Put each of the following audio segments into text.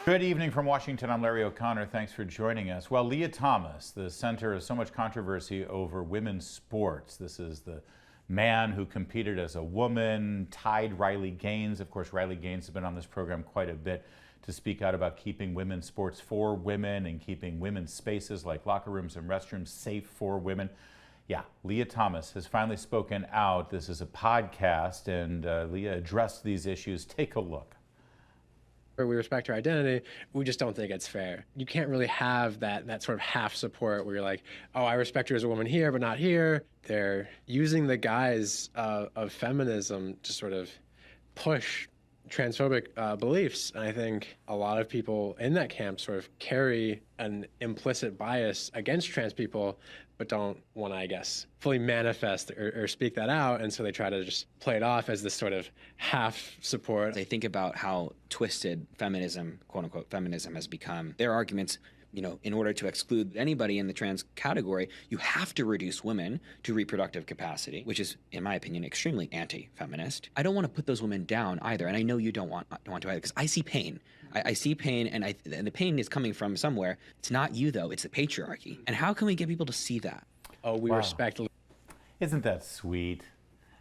Good evening from Washington. I'm Larry O'Connor. Thanks for joining us. Well, Lia Thomas, the center of so much controversy over women's sports. This is the man who competed as a woman, tied Riley Gaines. Of course, Riley Gaines has been on this program quite a bit to speak out about keeping women's sports for women and keeping women's spaces like locker rooms and restrooms safe for women. Yeah, Lia Thomas has finally spoken out. This is a podcast, and Lia addressed these issues. Take a look. We respect her identity. We just don't think it's fair. You can't really have that sort of half support where you're like, oh, I respect her as a woman here, but not here. They're using the guise of feminism to sort of push transphobic beliefs. And I think a lot of people in that camp sort of carry an implicit bias against trans people, but don't want to, I guess, fully manifest or speak that out. And so they try to just play it off as this sort of half support. They think about how twisted feminism, quote unquote, feminism has become. Their arguments, in order to exclude anybody in the trans category, you have to reduce women to reproductive capacity, which is, in my opinion, extremely anti-feminist. I don't want to put those women down either, and I know you don't want to either, because I see pain. I see pain, and the pain is coming from somewhere. It's not you, though. It's the patriarchy. And how can we get people to see that? Oh, we respect. Isn't that sweet?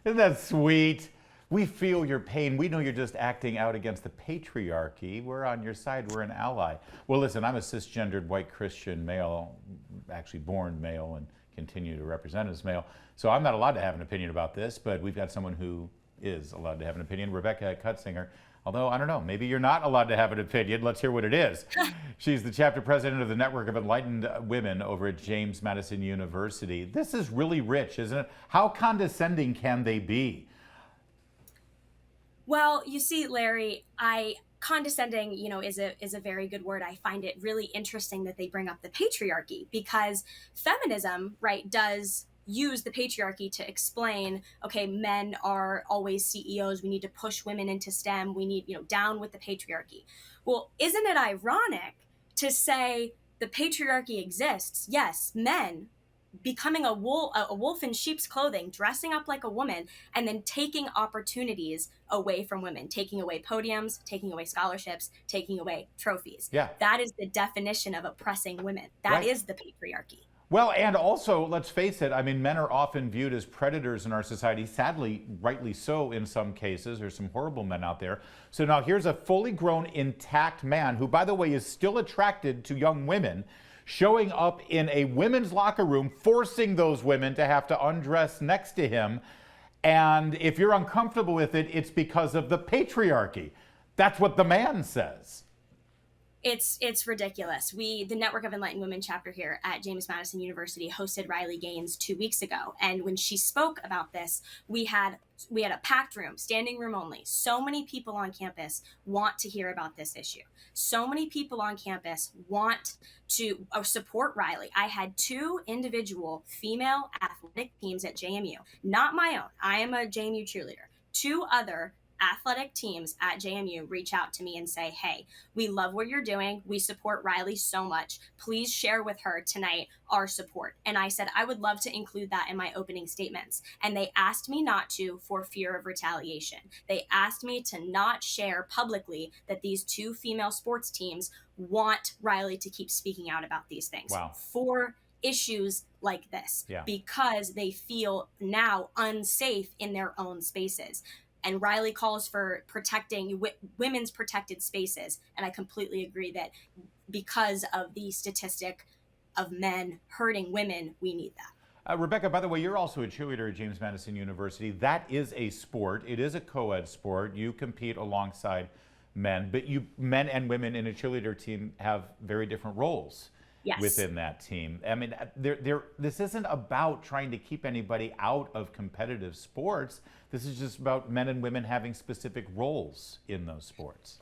Isn't that sweet? We feel your pain. We know you're just acting out against the patriarchy. We're on your side. We're an ally. Well, listen, I'm a cisgendered white Christian male, actually born male and continue to represent as male. So I'm not allowed to have an opinion about this, but we've got someone who is allowed to have an opinion, Rebecca Cutsinger. Although, I don't know, maybe you're not allowed to have an opinion. Let's hear what it is. She's the chapter president of the Network of Enlightened Women over at James Madison University. This is really rich, isn't it? How condescending can they be? Well, you see, Larry, condescending, is a very good word. I find it really interesting that they bring up the patriarchy, because feminism, right, does use the patriarchy to explain, okay, men are always CEOs. We need to push women into STEM. We need, down with the patriarchy. Well, isn't it ironic to say the patriarchy exists? Yes, men becoming a wolf in sheep's clothing, dressing up like a woman, and then taking opportunities away from women, taking away podiums, taking away scholarships, taking away trophies. Yeah. That is the definition of oppressing women. That is the patriarchy. Well, and also, let's face it, I mean, men are often viewed as predators in our society, sadly, rightly so in some cases. There's some horrible men out there. So now here's a fully grown, intact man who, by the way, is still attracted to young women, showing up in a women's locker room, forcing those women to have to undress next to him. And if you're uncomfortable with it, it's because of the patriarchy. That's what the man says. It's ridiculous. The Network of Enlightened Women chapter here at James Madison University hosted Riley Gaines 2 weeks ago. And when she spoke about this, we had a packed room, standing room only. So many people on campus want to hear about this issue. So many people on campus want to support Riley. I had 2 individual female athletic teams at JMU, not my own. I am a JMU cheerleader. 2 other athletic teams at JMU reach out to me and say, hey, we love what you're doing. We support Riley so much. Please share with her tonight our support. And I said, I would love to include that in my opening statements. And they asked me not to for fear of retaliation. They asked me to not share publicly that these 2 female sports teams want Riley to keep speaking out about these things. Wow. For issues like this, because they feel now unsafe in their own spaces. And Riley calls for protecting women's protected spaces. And I completely agree that because of the statistic of men hurting women, we need that. Rebecca, by the way, you're also a cheerleader at James Madison University. That is a sport. It is a co-ed sport. You compete alongside men, but men and women in a cheerleader team have very different roles. Yes. Within that team. I mean, this isn't about trying to keep anybody out of competitive sports. This is just about men and women having specific roles in those sports.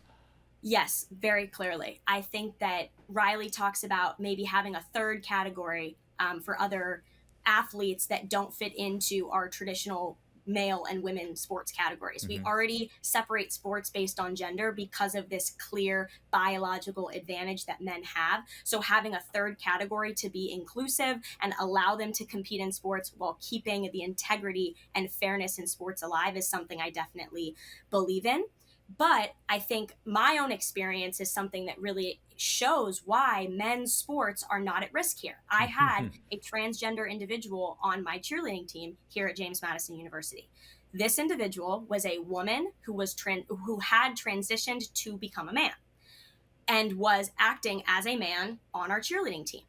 Yes, very clearly. I think that Riley talks about maybe having a third category for other athletes that don't fit into our traditional male and women sports categories. We already separate sports based on gender because of this clear biological advantage that men have. So having a third category to be inclusive and allow them to compete in sports while keeping the integrity and fairness in sports alive is something I definitely believe in. But I think my own experience is something that really shows why men's sports are not at risk here. I had a transgender individual on my cheerleading team here at James Madison University. This individual was a woman who had transitioned to become a man and was acting as a man on our cheerleading team.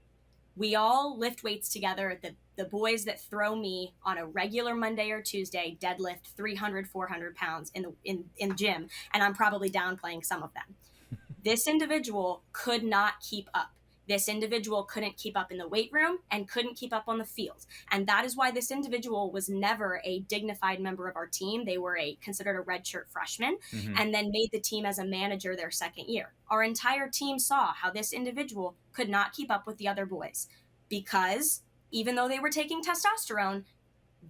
We all lift weights together. The boys that throw me on a regular Monday or Tuesday deadlift 300, 400 pounds in the gym, and I'm probably downplaying some of them. This individual could not keep up. This individual couldn't keep up in the weight room and couldn't keep up on the field. And that is why this individual was never a dignified member of our team. They were considered a redshirt freshman, and then made the team as a manager their second year. Our entire team saw how this individual could not keep up with the other boys because even though they were taking testosterone,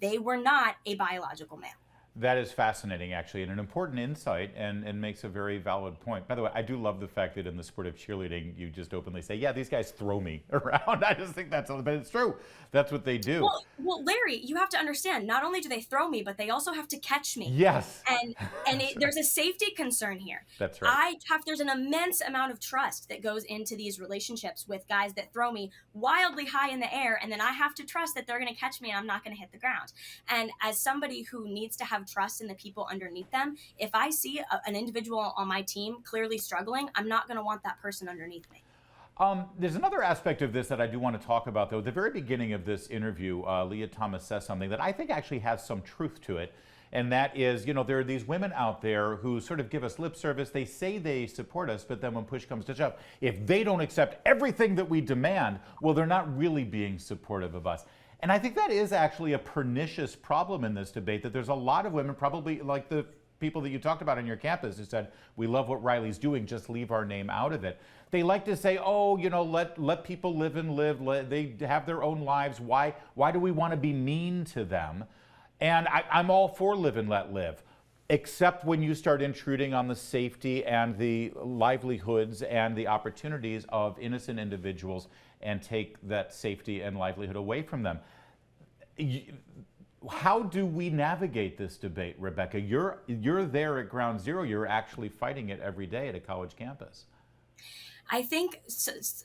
they were not a biological male. That is fascinating, actually, and an important insight, and makes a very valid point. By the way, I do love the fact that in the sport of cheerleading, you just openly say, yeah, these guys throw me around. I just think but it's true. That's what they do. Well, Larry, you have to understand, not only do they throw me, but they also have to catch me. Yes. And there's a safety concern here. That's right. There's an immense amount of trust that goes into these relationships with guys that throw me wildly high in the air, and then I have to trust that they're going to catch me and I'm not going to hit the ground. And as somebody who needs to have trust in the people underneath them, if I see an individual on my team clearly struggling, I'm not going to want that person underneath me. There's another aspect of this that I do want to talk about, though. At the very beginning of this interview, Lia Thomas says something that I think actually has some truth to it. And that is, there are these women out there who sort of give us lip service. They say they support us, but then when push comes to shove, if they don't accept everything that we demand, well, they're not really being supportive of us. And I think that is actually a pernicious problem in this debate, that there's a lot of women, probably like the people that you talked about on your campus, who said, we love what Riley's doing, just leave our name out of it. They like to say, oh, let people live and live. They have their own lives. Why do we want to be mean to them? And I'm all for live and let live, except when you start intruding on the safety and the livelihoods and the opportunities of innocent individuals and take that safety and livelihood away from them. How do we navigate this debate, Rebecca? You're there at ground zero. You're actually fighting it every day at a college campus. I think,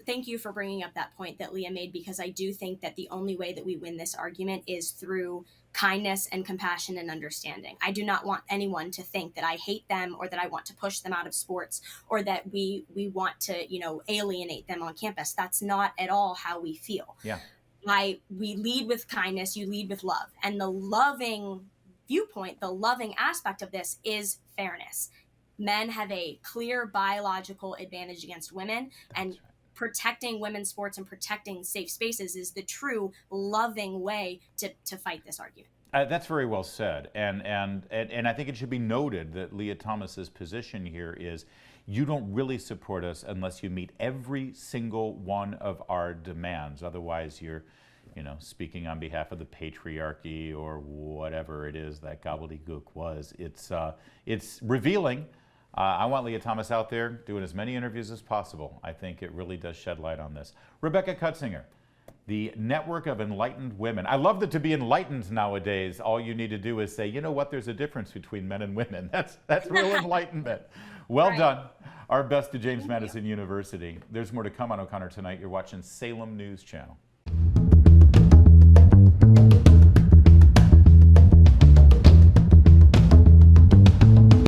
thank you for bringing up that point that Lia made, because I do think that the only way that we win this argument is through kindness and compassion and understanding. I do not want anyone to think that I hate them or that I want to push them out of sports or that we want to, alienate them on campus. That's not at all how we feel. Yeah. We lead with kindness, you lead with love. And the loving viewpoint, the loving aspect of this is fairness. Men have a clear biological advantage against women, and protecting women's sports and protecting safe spaces is the true loving way to fight this argument. That's very well said, and I think it should be noted that Lia Thomas's position here is, you don't really support us unless you meet every single one of our demands. Otherwise, you're, speaking on behalf of the patriarchy or whatever it is that gobbledygook was. It's revealing. I want Lia Thomas out there doing as many interviews as possible. I think it really does shed light on this. Rebecca Cutsinger, the Network of Enlightened Women. I love that to be enlightened nowadays, all you need to do is say, you know what, there's a difference between men and women. That's real enlightenment. Well done. Our best to James Madison University. There's more to come on O'Connor Tonight. You're watching Salem News Channel.